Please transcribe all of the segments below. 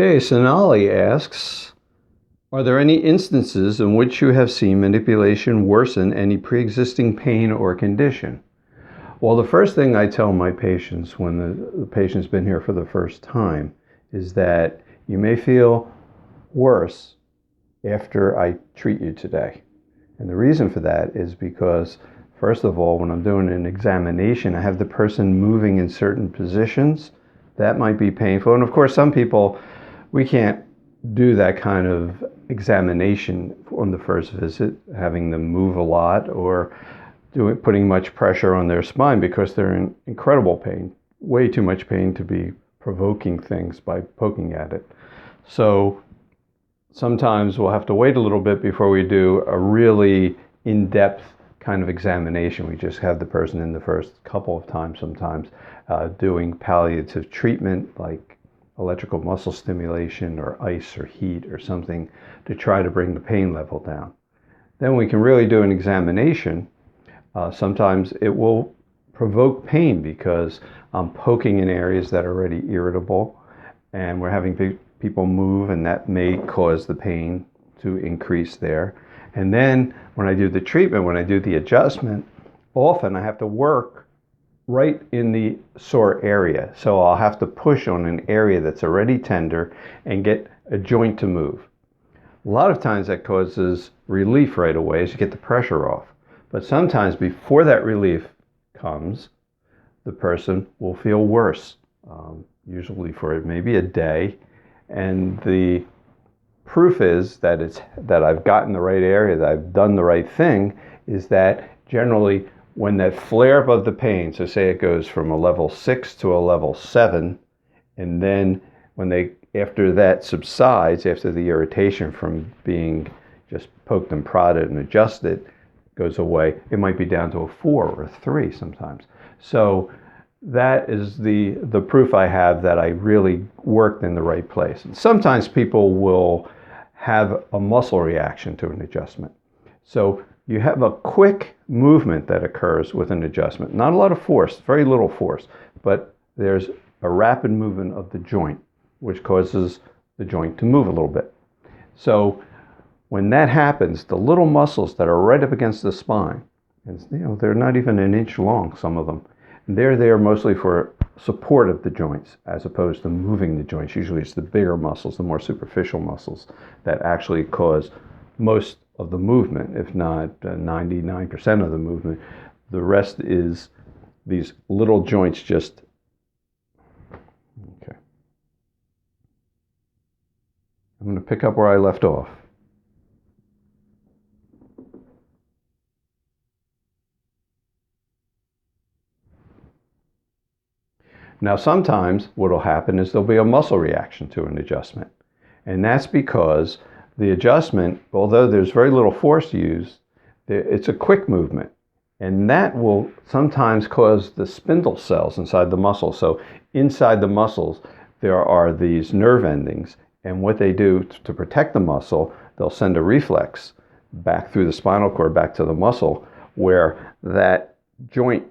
Okay, Sonali asks, are there any instances in which you have seen manipulation worsen any pre-existing pain or condition? Well, the first thing I tell my patients when the patient's been here for the first time is that you may feel worse after I treat you today. And the reason for that is because, first of all, when I'm doing an examination, I have the person moving in certain positions. That might be painful. And of course, some people, we can't do that kind of examination on the first visit, having them move a lot or putting much pressure on their spine because they're in incredible pain, way too much pain to be provoking things by poking at it. So sometimes we'll have to wait a little bit before we do a really in-depth kind of examination. We just have the person in the first couple of times sometimes doing palliative treatment like electrical muscle stimulation or ice or heat or something to try to bring the pain level down. Then we can really do an examination. Sometimes it will provoke pain because I'm poking in areas that are already irritable and we're having people move, and that may cause the pain to increase there. And then when I do the treatment, when I do the adjustment, often I have to work right in the sore area. So I'll have to push on an area that's already tender and get a joint to move. A lot of times that causes relief right away as you get the pressure off. But sometimes before that relief comes, the person will feel worse, usually for maybe a day. And the proof is that I've gotten the right area, that I've done the right thing, is that generally when that flare up of the pain, so say it goes from a level 6 to a level 7, and then after that subsides, after the irritation from being just poked and prodded and adjusted goes away, it might be down to a 4 or a 3 sometimes. So that is the proof I have that I really worked in the right place. And sometimes people will have a muscle reaction to an adjustment. So you have a quick movement that occurs with an adjustment. Not a lot of force, very little force, but there's a rapid movement of the joint, which causes the joint to move a little bit. So when that happens, the little muscles that are right up against the spine, and they're not even an inch long, some of them, they're there mostly for support of the joints as opposed to moving the joints. Usually it's the bigger muscles, the more superficial muscles, that actually cause most of the movement, if not 99% of the movement. The rest is these little joints just, okay. I'm going to pick up where I left off. Now sometimes what will happen is there'll be a muscle reaction to an adjustment. And that's because the adjustment, although there's very little force used, it's a quick movement. And that will sometimes cause the spindle cells inside the muscle. So inside the muscles, there are these nerve endings. And what they do to protect the muscle, they'll send a reflex back through the spinal cord, back to the muscle, where that joint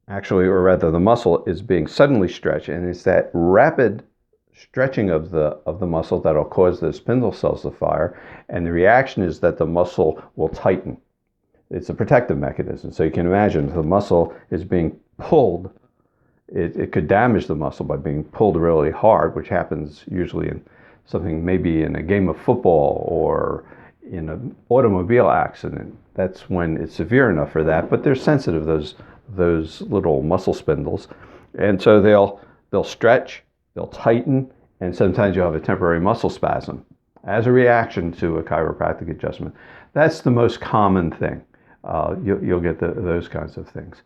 actually, or rather the muscle, is being suddenly stretched. And it's that rapid stretching of the muscle that'll cause the spindle cells to fire, and the reaction is that the muscle will tighten. It's a protective mechanism. So you can imagine if the muscle is being pulled, it could damage the muscle by being pulled really hard, which happens usually in something maybe in a game of football or in an automobile accident. That's when it's severe enough for that, but they're sensitive, those little muscle spindles. And so they'll stretch, they'll tighten, and sometimes you'll have a temporary muscle spasm as a reaction to a chiropractic adjustment. That's the most common thing. You'll get those kinds of things.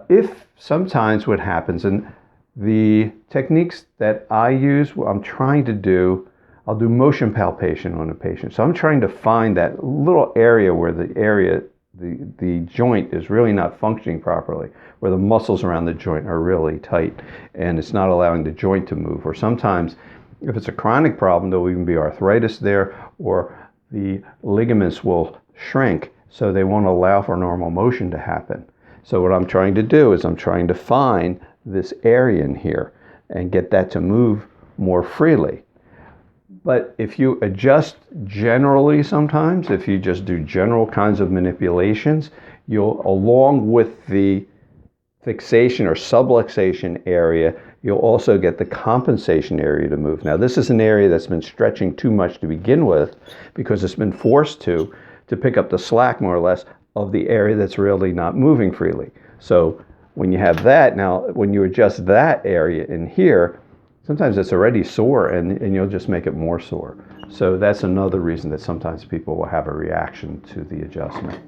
If sometimes what happens, and the techniques that I use, what I'm trying to do, I'll do motion palpation on a patient. So I'm trying to find that little area where the joint is really not functioning properly, where the muscles around the joint are really tight and it's not allowing the joint to move. Or sometimes if it's a chronic problem, there'll even be arthritis there, or the ligaments will shrink so they won't allow for normal motion to happen. So what I'm trying to do is I'm trying to find this area in here and get that to move more freely. But if you adjust generally sometimes, if you just do general kinds of manipulations, you'll, along with the fixation or subluxation area, you'll also get the compensation area to move. Now, this is an area that's been stretching too much to begin with because it's been forced to pick up the slack, more or less, of the area that's really not moving freely. So when you have that, now when you adjust that area in here, sometimes it's already sore and you'll just make it more sore. So that's another reason that sometimes people will have a reaction to the adjustment.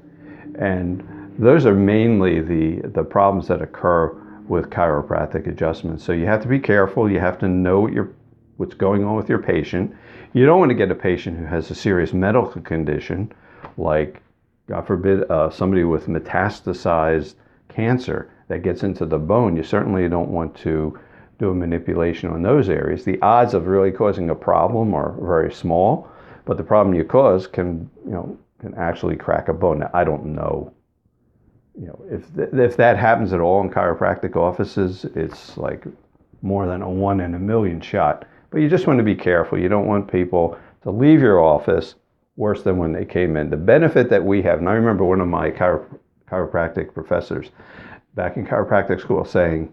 And those are mainly the problems that occur with chiropractic adjustments. So you have to be careful. You have to know what's going on with your patient. You don't want to get a patient who has a serious medical condition, like, God forbid, somebody with metastasized cancer that gets into the bone. You certainly don't want to do a manipulation on those areas. The odds of really causing a problem are very small, but the problem you cause can actually crack a bone. Now, I don't know, if that happens at all in chiropractic offices, it's like more than a 1 in a million shot. But you just want to be careful. You don't want people to leave your office worse than when they came in. The benefit that we have, and I remember one of my chiropractic professors back in chiropractic school saying,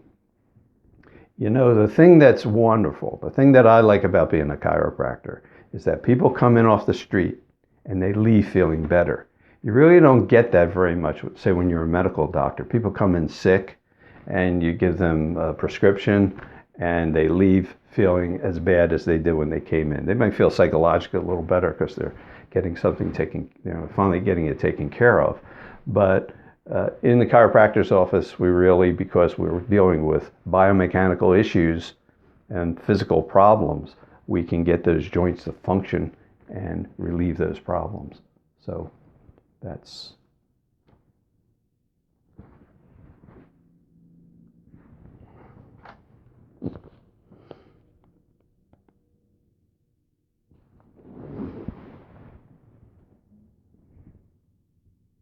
the thing that's wonderful, the thing that I like about being a chiropractor is that people come in off the street and they leave feeling better. You really don't get that very much, say, when you're a medical doctor. People come in sick and you give them a prescription and they leave feeling as bad as they did when they came in. They might feel psychologically a little better because they're getting something finally getting it taken care of. But in the chiropractor's office, we really, because we were dealing with biomechanical issues and physical problems, we can get those joints to function and relieve those problems. So that's